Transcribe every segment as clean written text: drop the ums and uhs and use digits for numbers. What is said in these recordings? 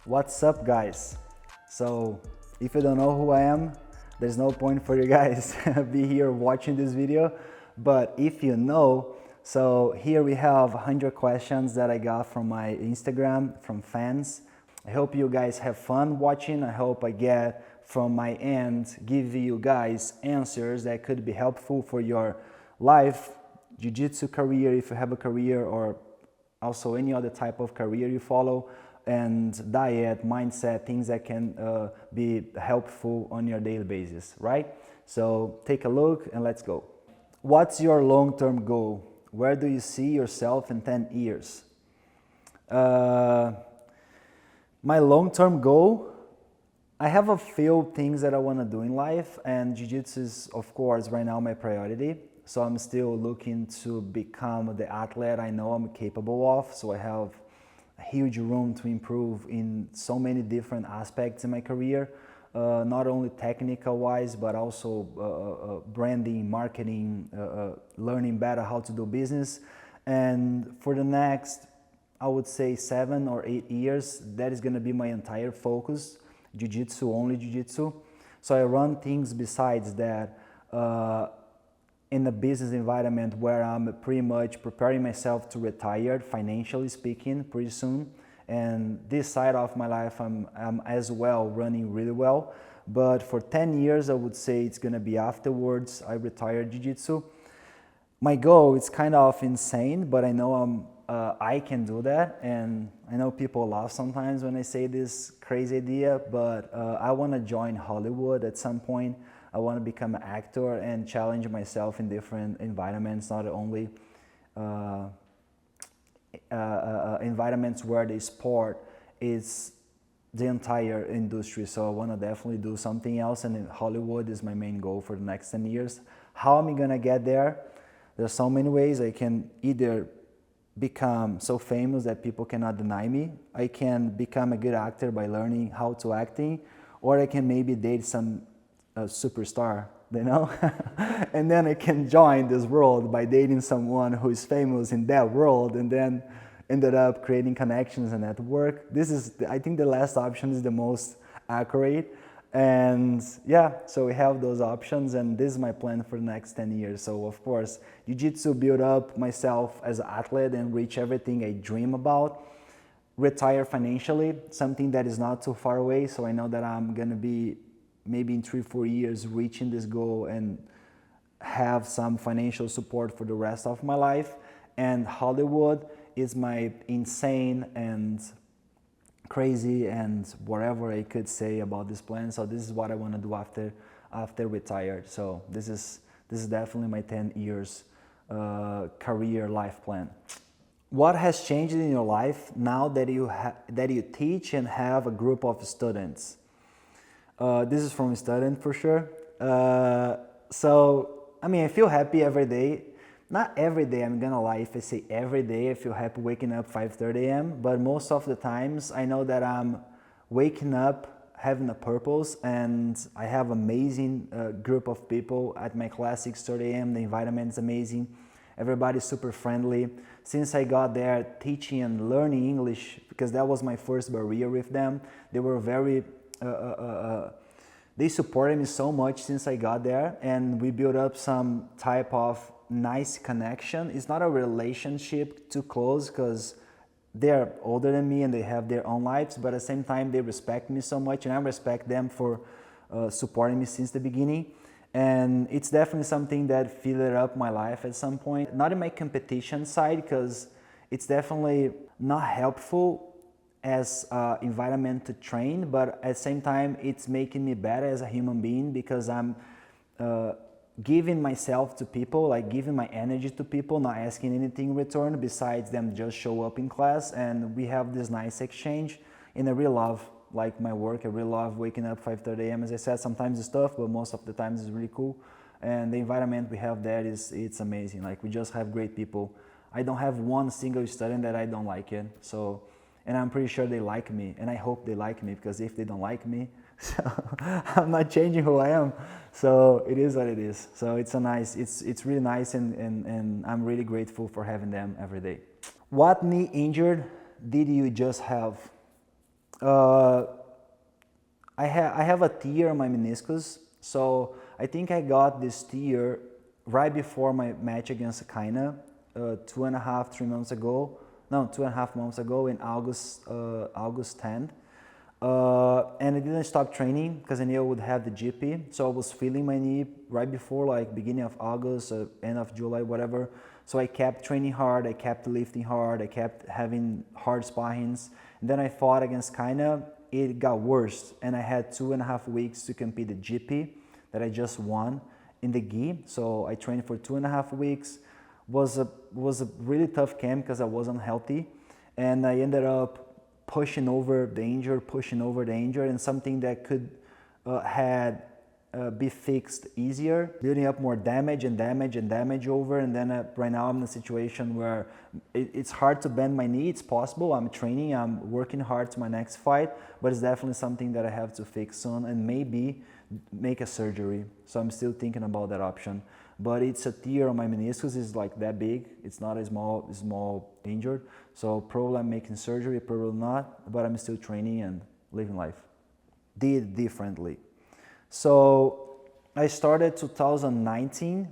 What's up, guys? So if you don't know who I am, there's no point for you guys be here watching this video. But if you know, so here we have 100 questions that I got from my Instagram from fans. I hope you guys have fun watching. I hope I get from my end give you guys answers that could be helpful for your life, jiu-jitsu career if you have a career, or also any other type of career you follow, and diet, mindset, things that can be helpful on your daily basis, right? So take a look and let's go. What's your long-term goal? Where do you see yourself in 10 years? My long-term goal, I have a few things that I want to do in life, and jiu-jitsu is, of course, right now my priority. So I'm still looking to become the athlete I know I'm capable of. So I have a huge room to improve in so many different aspects in my career, not only technical wise, but also branding, marketing, learning better how to do business. And for the next, I would say 7 or 8 years, that is going to be my entire focus, jiu-jitsu, only jiu-jitsu. So I run things besides that in a business environment where I'm pretty much preparing myself to retire, financially speaking, pretty soon. And this side of my life, I'm as well running really well. But for 10 years, I would say it's going to be afterwards I retire jiu-jitsu. My goal is kind of insane, but I know I can do that, and I know people laugh sometimes when I say this crazy idea, but I want to join Hollywood at some point. I want to become an actor and challenge myself in different environments, not only environments where the sport is the entire industry. So I want to definitely do something else, and Hollywood is my main goal for the next 10 years. How am I going to get there? There's so many ways. I can either become so famous that people cannot deny me. I can become a good actor by learning how to acting, or I can maybe date some superstar, you know, and then I can join this world by dating someone who is famous in that world, and then ended up creating connections and network. This is, I think the last option is the most accurate. And yeah, so we have those options, and this is my plan for the next 10 years. So of course, jiu-jitsu, build up myself as an athlete and reach everything I dream about. Retire financially, something that is not too far away. So I know that I'm gonna be maybe in 3-4 years reaching this goal and have some financial support for the rest of my life. And Hollywood is my insane and crazy and whatever I could say about this plan. So this is what I want to do after retired. So this is definitely my 10 years career life plan. What has changed in your life now that you teach and have a group of students? This is from a student for sure. So I mean, I feel happy every day. Not every day, I'm gonna lie, if I say every day I feel happy waking up 5:30 a.m. But most of the times I know that I'm waking up having a purpose, and I have amazing group of people at my class 6:30 a.m. The environment is amazing. Everybody's super friendly. Since I got there teaching and learning English, because that was my first barrier with them, they were very they supported me so much since I got there, and we built up some type of nice connection. It's not a relationship too close because they're older than me and they have their own lives, but at the same time they respect me so much, and I respect them for supporting me since the beginning. And it's definitely something that filled up my life at some point. Not in my competition side, because it's definitely not helpful as environment to train, but at the same time it's making me better as a human being, because I'm giving myself to people, like giving my energy to people, not asking anything in return besides them just show up in class, and we have this nice exchange. And I really love like my work. I really love waking up 5:30 a.m. As I said, sometimes it's tough, but most of the times it's really cool. And the environment we have there it's amazing. Like, we just have great people. I don't have one single student that I don't like it. So, and I'm pretty sure they like me, and I hope they like me, because if they don't like me, so I'm not changing who I am. So it is what it is. So it's really nice, and I'm really grateful for having them every day. What knee injury did you just have? Uh, I have a tear on my meniscus, so I think I got this tear right before my match against Kaina, 2.5, 3 months ago. No, 2.5 months ago in August 10th. And I didn't stop training because I knew I would have the GP. So I was feeling my knee right before, like beginning of August, end of July, whatever. So I kept training hard, I kept lifting hard, I kept having hard sparrings. And then I fought against Kaina. It got worse, and I had 2.5 weeks to compete the GP that I just won in the gi. So I trained for 2.5 weeks. Was a really tough camp because I wasn't healthy, and I ended up pushing over the injured, and something that could had be fixed easier, building up more damage over, and then right now I'm in a situation where it's hard to bend my knee. It's possible. I'm training, I'm working hard to my next fight, but it's definitely something that I have to fix soon and maybe make a surgery. So I'm still thinking about that option. But it's a tear on my meniscus. It's like that big. It's not a small injured. So probably I'm making surgery, probably not, but I'm still training and living life. Did differently. So I started 2019,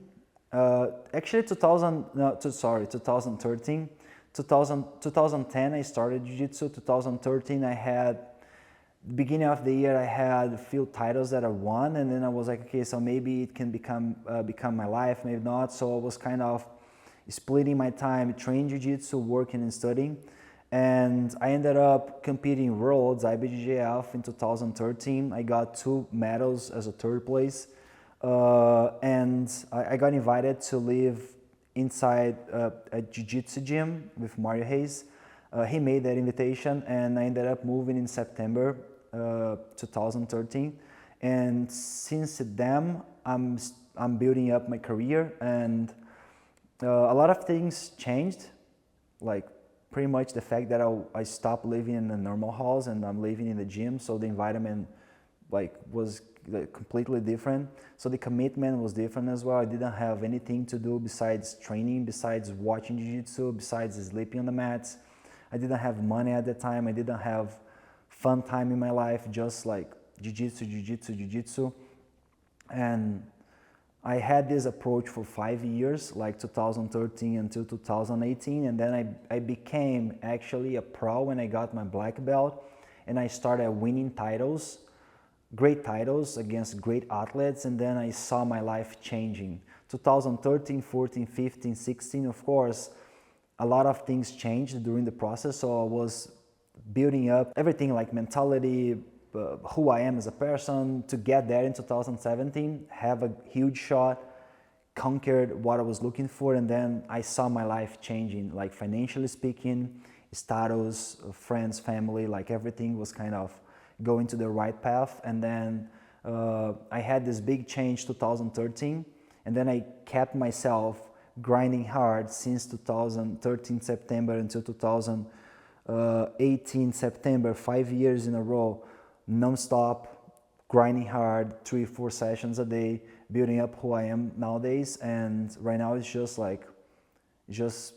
actually 2013. 2010 I started Jiu Jitsu. 2013 I had, beginning of the year I had a few titles that I won, and then I was like, okay, so maybe it can become my life, maybe not. So I was kind of splitting my time, training Jiu-Jitsu, working and studying. And I ended up competing Worlds, IBJJF in 2013. I got 2 medals as a 3rd place. And I got invited to live inside a Jiu-Jitsu gym with Mario Hayes. He made that invitation, and I ended up moving in September 2013. And since then, I'm building up my career, and a lot of things changed, like pretty much the fact that I stopped living in the normal house and I'm living in the gym, so the environment was completely different. So the commitment was different as well. I didn't have anything to do besides training, besides watching Jiu-Jitsu, besides sleeping on the mats. I didn't have money at the time. I didn't have fun time in my life, just like Jiu-Jitsu. And I had this approach for 5 years, like 2013 until 2018, and then I became actually a pro when I got my black belt, and I started winning titles, great titles against great athletes, and then I saw my life changing. 2013, 14, 15, 16, of course, a lot of things changed during the process, so I was building up everything like mentality, who I am as a person, to get there in 2017, have a huge shot, conquered what I was looking for, and then I saw my life changing, like financially speaking, status, friends, family, like everything was kind of going to the right path. And then I had this big change 2013, and then I kept myself grinding hard since 2013 September until 2018 September, 5 years in a row, non-stop, grinding hard, 3-4 sessions a day, building up who I am nowadays. And right now it's just like, just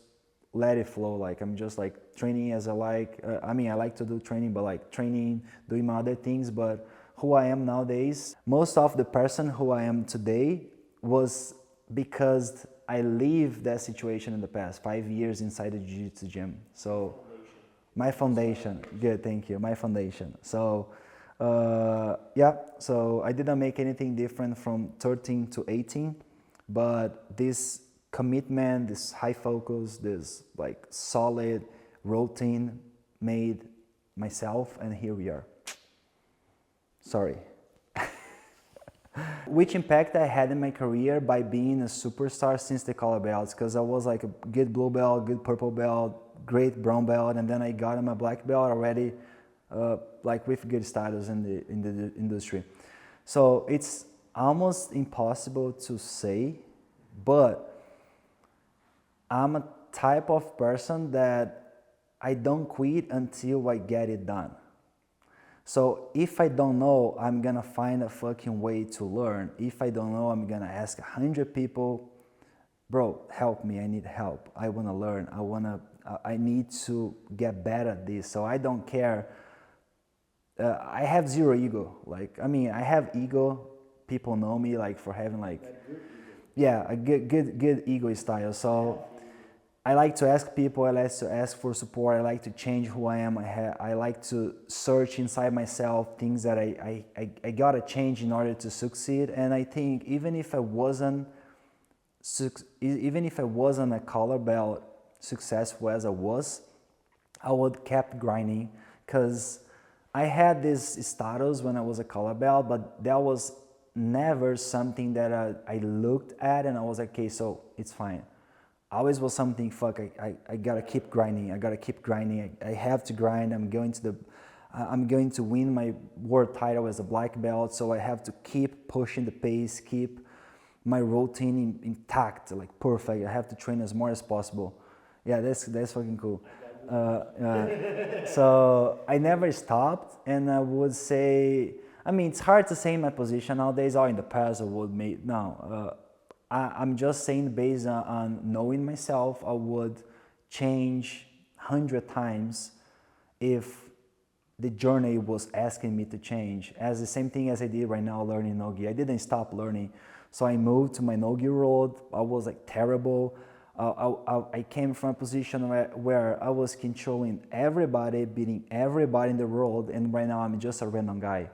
let it flow. Like I'm just like training as I like. I mean, I like to do training, but like training, doing my other things. But who I am nowadays, most of the person who I am today was because I lived that situation in the past 5 years inside the Jiu-Jitsu gym. So my foundation, good, thank you, my foundation. So yeah, so I didn't make anything different from 13 to 18, but this commitment, this high focus, this like solid routine made myself, and here we are. Sorry. Which impact I had in my career by being a superstar since the color belts, because I was like a good blue belt, good purple belt, great brown belt, and then I got my black belt already, like with good status in the industry. So it's almost impossible to say, but I'm a type of person that I don't quit until I get it done. So if I don't know, I'm gonna find a fucking way to learn. If I don't know, I'm gonna ask 100 people, bro, help me, I need help. I wanna learn, I need to get better at this. So I don't care I have zero ego. Like, I mean, I have ego. People know me like for having like, yeah, a good ego style. So I like to ask people. I like to ask for support. I like to change who I am. I like to search inside myself things that I gotta change in order to succeed. And I think even if I wasn't a color belt successful as I was, I would kept grinding because I had this status when I was a color belt, but that was never something that I looked at and I was like, okay, so it's fine. Always was something, fuck, I gotta keep grinding. I gotta keep grinding. I have to grind. I'm going to win my world title as a black belt, so I have to keep pushing the pace, keep my routine intact, like perfect. I have to train as more as possible. Yeah, that's fucking cool. So I never stopped, and I would say, I mean, it's hard to say my position nowadays, or in the past I would make, no. I'm just saying based on knowing myself, I would change 100 times if the journey was asking me to change. As the same thing as I did right now learning no-gi. I didn't stop learning. So I moved to my no-gi world. I was like terrible. I came from a position where I was controlling everybody, beating everybody in the world, and right now I'm just a random guy.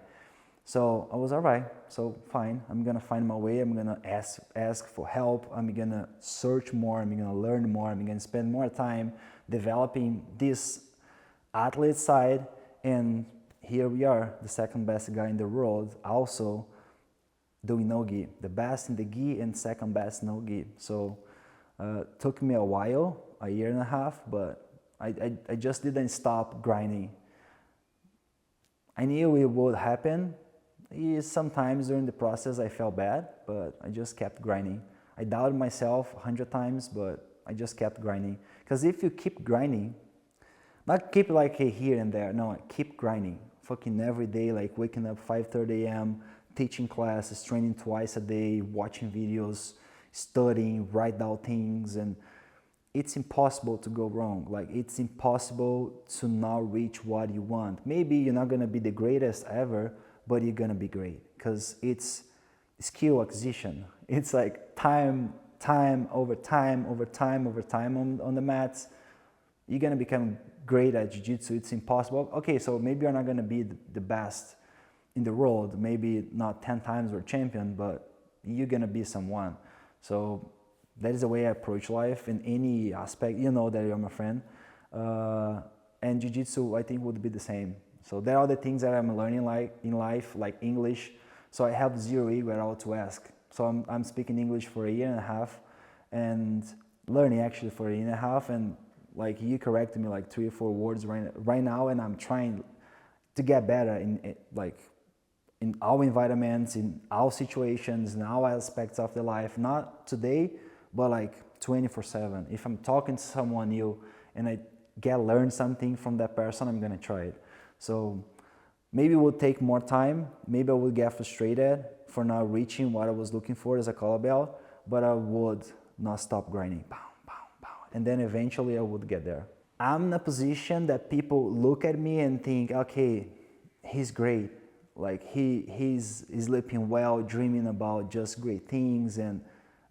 So I was all right, so fine, I'm gonna find my way, I'm gonna ask for help, I'm gonna search more, I'm gonna learn more, I'm gonna spend more time developing this athlete side, and here we are, the second best guy in the world, also doing no-gi, the best in the gi and second best no-gi. So took me a while, a year and a half, but I just didn't stop grinding. I knew it would happen. Sometimes during the process I felt bad, but I just kept grinding. I doubted myself 100 times, but I just kept grinding. Because if you keep grinding, not keep like here and there, no, keep grinding. Fucking every day, like waking up 5:30 a.m., teaching classes, training twice a day, watching videos, studying, write down things, and it's impossible to go wrong. Like, it's impossible to not reach what you want. Maybe you're not gonna be the greatest ever, but you're gonna be great, because it's skill acquisition. It's like time over time on the mats. You're gonna become great at jiu-jitsu. It's impossible. Okay, so maybe you're not gonna be the best in the world, maybe not 10 times world champion, but you're gonna be someone. So that is the way I approach life in any aspect. You know that you're my friend. And jiu-jitsu, I think, would be the same. So there are the things that I'm learning like in life, like English. So I have zero ego at all to ask. So I'm speaking English for a year and a half and learning actually for a year and a half. And like, you corrected me like 3 or 4 words right now, and I'm trying to get better in all environments, in all situations, in all aspects of the life. Not today, but like 24/7. If I'm talking to someone new and I learn something from that person, I'm gonna try it. So maybe it would take more time. Maybe I would get frustrated for not reaching what I was looking for as a color belt, but I would not stop grinding. Pow, pow, pow. And then eventually I would get there. I'm in a position that people look at me and think, okay, he's great. Like he's sleeping well, dreaming about just great things. And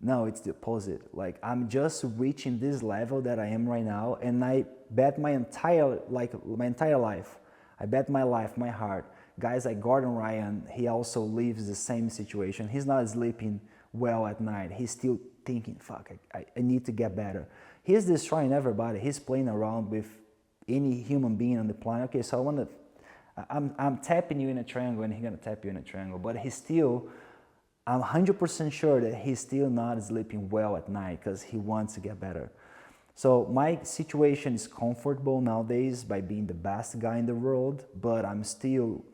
no, it's the opposite. Like, I'm just reaching this level that I am right now, and I bet my entire life. I bet my life, my heart. Guys like Gordon Ryan, he also lives the same situation. He's not sleeping well at night. He's still thinking, fuck, I need to get better. He's destroying everybody. He's playing around with any human being on the planet. Okay, so I'm tapping you in a triangle, and he's gonna tap you in a triangle. But I'm 100% sure that he's still not sleeping well at night because he wants to get better. So my situation is comfortable nowadays by being the best guy in the world, but I'm still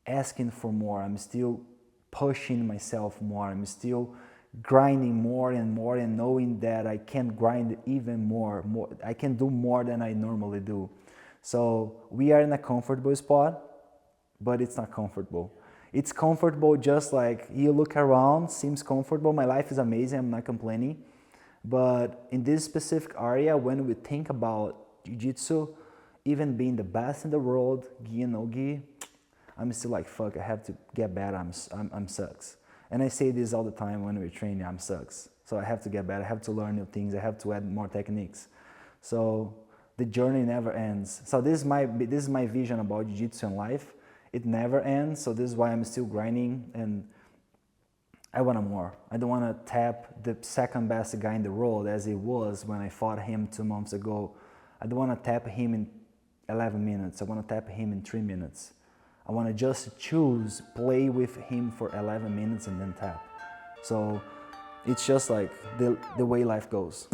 asking for more. I'm still pushing myself more. I'm still grinding more and more, and knowing that I can grind even more. I can do more than I normally do. So we are in a comfortable spot, but it's not comfortable. It's comfortable just like you look around, seems comfortable. My life is amazing, I'm not complaining. But in this specific area, when we think about jiu-jitsu, even being the best in the world, gi and no gi, I'm still like, fuck, I have to get better, I'm sucks. And I say this all the time when we train, I'm sucks. So I have to get better, I have to learn new things, I have to add more techniques. So the journey never ends. So this is my vision about Jiu-Jitsu and life. It never ends, so this is why I'm still grinding, and I want more. I don't want to tap the second best guy in the world as he was when I fought him 2 months ago. I don't want to tap him in 11 minutes. I want to tap him in 3 minutes. I want to just choose, play with him for 11 minutes and then tap. So it's just like the way life goes.